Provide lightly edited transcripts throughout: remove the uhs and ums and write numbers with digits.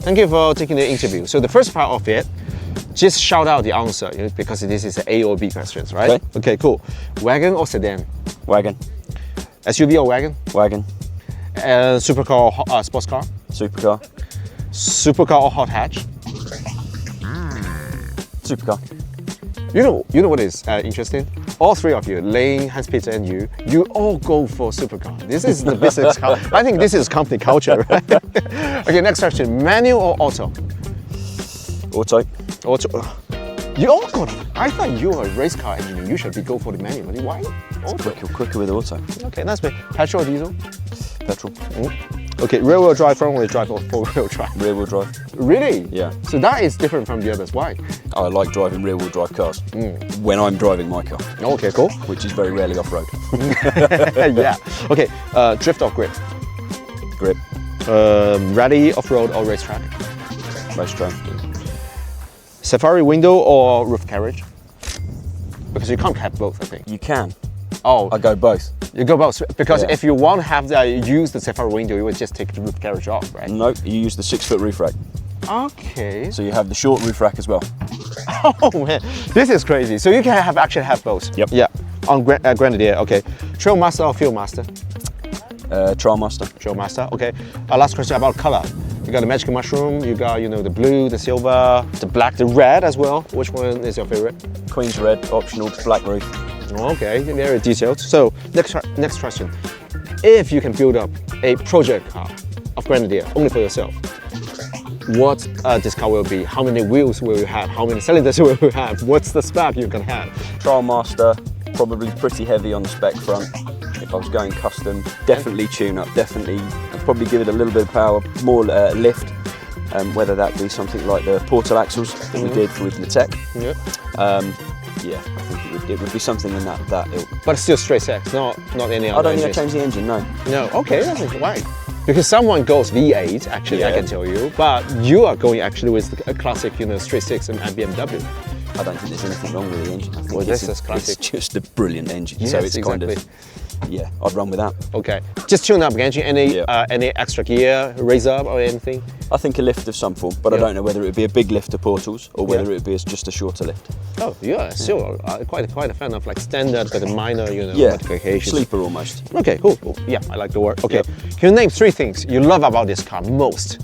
Thank you for taking the interview. So the first part of it, just shout out the answer because this is A or B questions, right? Okay, cool. Wagon or sedan? Wagon. SUV or wagon? Wagon. Supercar or sports car? Supercar. Supercar or hot hatch? Supercar. You know what is interesting? All three of you, Lane, Hans-Peter and you all go for supercar. This is the business car. I think this is company culture, right? Okay, next question. Manual or auto? Auto. Auto. You all got it. I thought you were a race car engineer. You should go for the manual. Why? Auto. Quicker with auto. Okay, that's me. Petrol or diesel? Petrol. Okay, rear-wheel drive, front-wheel drive or four-wheel drive? Rear-wheel drive. Really? Yeah. So that is different from the others. Why? I like driving rear-wheel drive cars when I'm driving my car. Okay, cool. Which is very rarely off-road. Yeah. Okay, drift or grip? Grip. Rally, off-road or racetrack? Racetrack. Safari window or roof carriage? Because you can't have both, I think. You can. Oh, I go both. You go both because Yeah. if you want to have use the Safari window, you would just take the roof carriage off, right? No, you use the 6-foot roof rack. Okay. So you have the short roof rack as well. Oh man, this is crazy. So you can actually have both. Yep. Yeah. On Grenadier, okay. Trail Master or Field Master? Trail Master. Trail Master. Okay. Last question about color. You got the magic mushroom. You got the blue, the silver, the black, the red as well. Which one is your favorite? Queen's Red, optional, black roof. Okay, very detailed. So next question. If you can build up a project car of Grenadier only for yourself, what this car will be? How many wheels will you have? How many cylinders will you have? What's the spec you can have? Trail Master, probably pretty heavy on the spec front. If I was going custom, definitely tune up, definitely. I'd probably give it a little bit of power, more lift, whether that be something like the portal axles that we did with the Tech. Yeah. Yeah, I think it would be something in that ilk. But it's still straight six, not any other I don't think I engines. changed the engine, no. No, okay, that's why. Because someone goes V8, actually, I Yeah. can tell you, but you are going actually with a classic, straight six and BMW. I don't think there's anything wrong with the engine. I think Well, this is classic. It's just a brilliant engine. Yes, so it's exactly. kind of, yeah, I'd run with that. Okay, just tune up engine. Any Yeah. any extra gear, raise up or anything? I think a lift of some form, but Yeah. I don't know whether it would be a big lift to portals or whether Yeah. it would be just a shorter lift. Oh, yeah, still quite a fan of like standard but a minor, Yeah, modifications. sleeper almost. Okay, cool. Yeah, I like the word. Okay, Yep. can you name 3 things you love about this car most?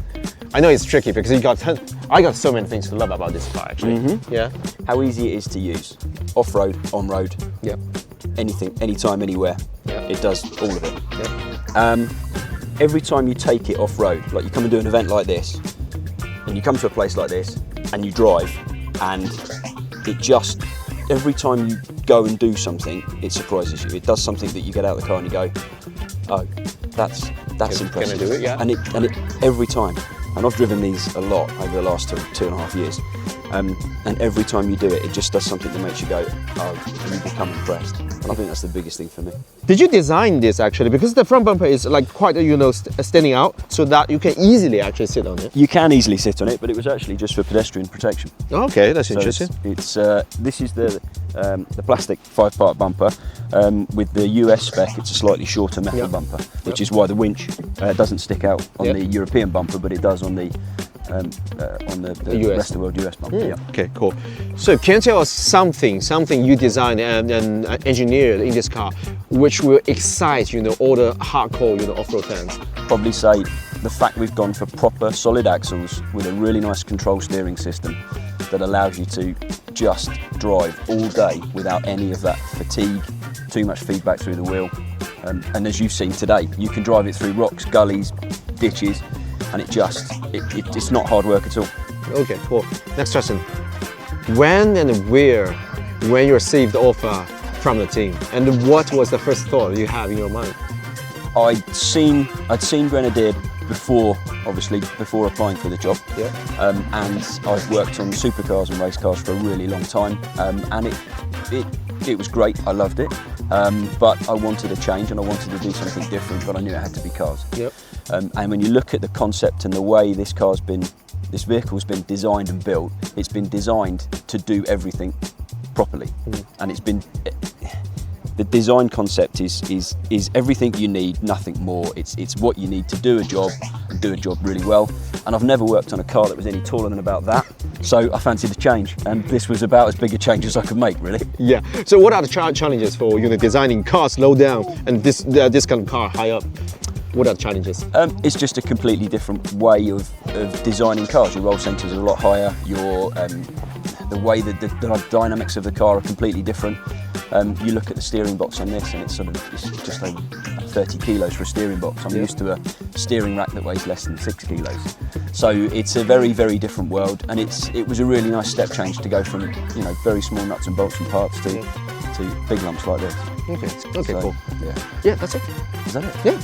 I know it's tricky because I got so many things to love about this car actually. Yeah. How easy it is to use. Off-road, on-road, Yep. anything, anytime, anywhere. Yeah. It does all of it. Yep. Every time you take it off-road, like you come and do an event like this, and you come to a place like this, and you drive, and it just, every time you go and do something, it surprises you. It does something that you get out of the car and you go, oh, that's impressive. do it, yeah. And it every time. And I've driven these a lot over the last 2.5 years. And every time you do it, it just does something that makes you go, oh, and you become impressed. And I think that's the biggest thing for me. Did you design this actually? Because the front bumper is like quite, standing out so that you can easily actually sit on it. You can easily sit on it, but it was actually just for pedestrian protection. Okay, that's So interesting. it's this is the plastic 5-part bumper with the US spec. It's a slightly shorter metal Yeah. bumper, which is why the winch doesn't stick out on Yeah. the European bumper, but it does on the US. rest of the world US bumper. Yeah. Okay, cool. So can you tell us something you designed and engineered in this car which will excite, all the hardcore, off-road fans? Probably say the fact we've gone for proper solid axles with a really nice control steering system that allows you to just drive all day without any of that fatigue, too much feedback through the wheel. And as you've seen today, you can drive it through rocks, gullies, ditches, and it's not hard work at all. Okay, cool. Next question. When and where when you received the offer from the team, and what was the first thought you have in your mind? I'd seen Grenadier before applying for the job. Yeah. And I've worked on supercars and race cars for a really long time, and it was great. I loved it, but I wanted a change and I wanted to do something different. But I knew it had to be cars. Yep. And when you look at the concept and the way this vehicle's been designed and built, it's been designed to do everything properly, and the design concept is everything you need, nothing more. It's what you need to do a job and do a job really well. And I've never worked on a car that was any taller than about that, so I fancied a change, and this was about as big a change as I could make, really. Yeah. So what are the challenges for designing cars low down and this kind of car high up? What are the challenges? It's just a completely different way of designing cars. Your roll centres are a lot higher. The way that the dynamics of the car are completely different. You look at the steering box on this, and it's just over 30 kilos for a steering box. I'm used to a steering rack that weighs less than 6 kilos. So it's a very, very different world, and it was a really nice step change to go from very small nuts and bolts and parts to big lumps like this. Okay, So, cool. Yeah. Yeah, that's it. Is that it? Yeah.